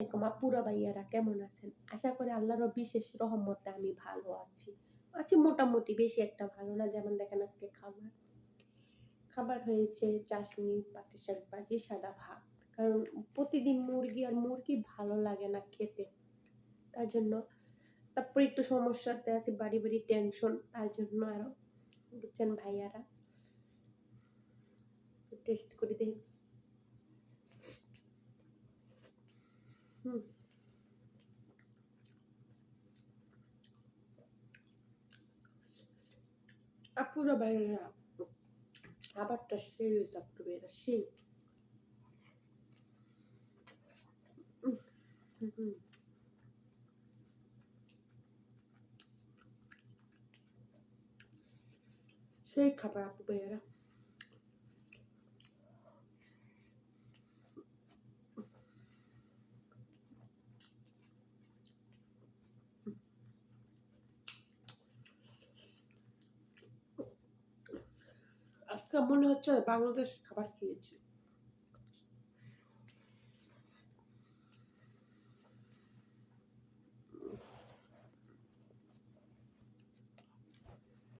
আপুরা ভাইয়ারা কেমন আছেন? আশা করি আল্লাহর বিশেষ রহমতে আমি ভালো আছি। মোটামুটি, বেশি একটা ভালো না। যেমন দেখেন আজকে খাবার হয়েছে চাশনি, পাটিসাপটা ভাজি, সাদা ভাত। কারণ প্রতিদিন মুরগি ভালো লাগে না খেতে। তার জন্য তারপরে একটু সমস্যাতে আছি, বাড়ি টেনশন। তার জন্য আরো বুঝছেন ভাইয়ারা। টেস্ট করে দেখি। হুম। আপুরা ভাইয়ারা খাবারটা সেই হয়েছে, আপুরা ভাইয়ারা সেই। হুম। সেই খাবার আপু ভাইয়ারা। আজকে মনে হচ্ছে বাংলাদেশ খাবার খেয়েছি।